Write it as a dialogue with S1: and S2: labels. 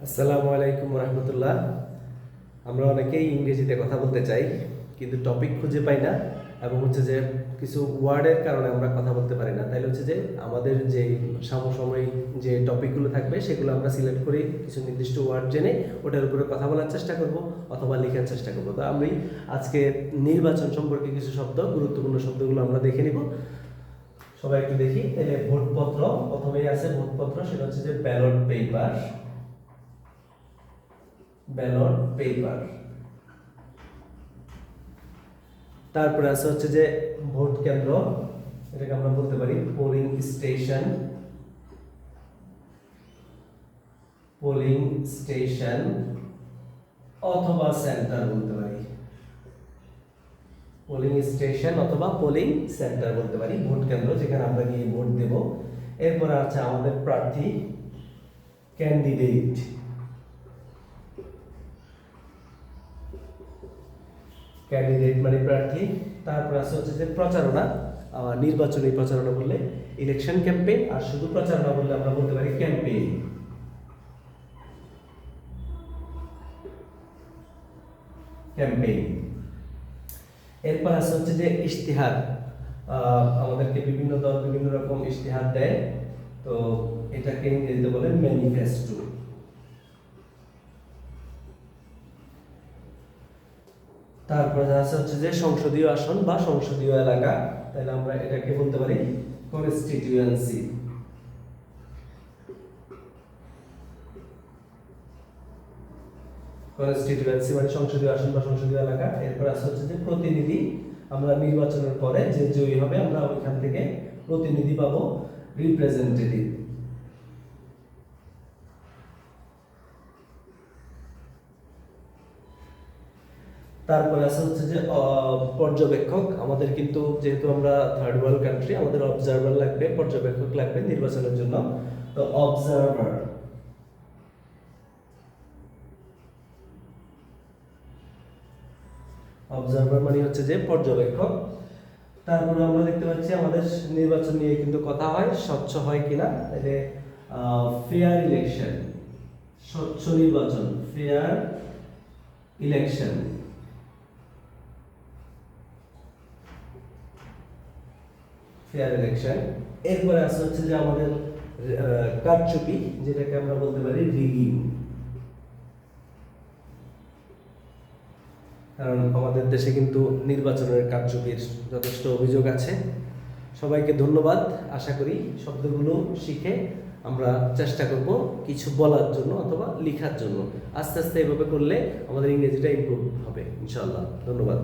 S1: আসসালামু আলাইকুম রহমতুল্লাহ। আমরা অনেকেই ইংরেজিতে কথা বলতে চাই, কিন্তু টপিক খুঁজে পাই না, এবং হচ্ছে যে কিছু ওয়ার্ডের কারণে আমরা কথা বলতে পারি না। তাইলে হচ্ছে যে আমাদের যে সমসাময়িক যে টপিকগুলো থাকবে সেগুলো আমরা সিলেক্ট করি, কিছু নির্দিষ্ট ওয়ার্ড জেনে ওটার উপরে কথা বলার চেষ্টা করব অথবা লেখার চেষ্টা করব। তো আমি আজকে নির্বাচন সম্পর্কে কিছু শব্দ, গুরুত্বপূর্ণ শব্দগুলো আমরা দেখে নিব। সবাই একটু দেখি। তাহলে ভোটপত্র, প্রথমেই আছে ভোটপত্র, সেটা হচ্ছে যে ব্যালট পেপার। Ballot paper. তারপরে আছে হচ্ছে যে ভোট কেন্দ্র, এটাকে আমরা বলতে পারি পোলিং স্টেশন। পোলিং স্টেশন অথবা সেন্টার বলতে পারি। পোলিং স্টেশন অথবা পোলিং সেন্টার বলতে পারি, ভোট কেন্দ্র যেখানে আমরা গিয়ে ভোট দেব। এরপরে আছে আমাদের প্রার্থী, ক্যান্ডিডেট। ক্যান্ডিডেট মানে প্রার্থী। তারপর আছে হচ্ছে যে প্রচারণা, নির্বাচনী প্রচারণা বললে ইলেকশন ক্যাম্পেইন, আর শুধু প্রচারণা বললে আমরা বলতে পারি ক্যাম্পেইন। ক্যাম্পেইন। এরপর আছে হচ্ছে যে ইশতেহার। আমাদেরকে বিভিন্ন দল বিভিন্ন রকম ইশতেহার দেয়, তো এটাকে ইংরেজিতে বলে ম্যানিফেস্টো। তারপরে আছে হচ্ছে যে সংসদীয় আসন বা সংসদীয় এলাকা, তাহলে আমরা এটাকে বলতে পারি কনস্টিটিউয়েন্সি। কনস্টিটিউয়েন্সি মানে সংসদীয় আসন বা সংসদীয় এলাকা। এরপর আছে হচ্ছে যে প্রতিনিধি। আমরা নির্বাচনের পরে যে জয়ী হবে আমরা ওইখান থেকে প্রতিনিধি পাবো, রিপ্রেজেন্টেটিভ। তারপরে আছে হচ্ছে যে পর্যবেক্ষক। আমাদের কিন্তু যেহেতু আমরা থার্ড ওয়ার্ল্ড কান্ট্রি, আমাদের অবজারভার লাগবে, পর্যবেক্ষক লাগবে নির্বাচনের জন্য। তো অবজারভার। অবজারভার মানে হচ্ছে যে পর্যবেক্ষক। তারপরে আমরা দেখতে পাচ্ছি আমাদের নির্বাচন নিয়ে কিন্তু কথা হয়, স্বচ্ছ হয় কিনা। তাহলে ফেয়ার ইলেকশন, স্বচ্ছ নির্বাচন, ফেয়ার ইলেকশন। Fair election. এরপরে আছে হচ্ছে যে আমাদের কারচুপি, যেটাকে আমরা বলতে পারি রিগিং। কারণ আমাদের দেশে কিন্তু নির্বাচনের কারচুপির যথেষ্ট অভিযোগ আছে। সবাইকে ধন্যবাদ। আশা করি শব্দগুলো শিখে আমরা চেষ্টা করব কিছু বলার জন্য অথবা লেখার জন্য। আস্তে আস্তে এভাবে করলে আমাদের ইংরেজিটা ইমপ্রুভ হবে ইনশাআল্লাহ। ধন্যবাদ।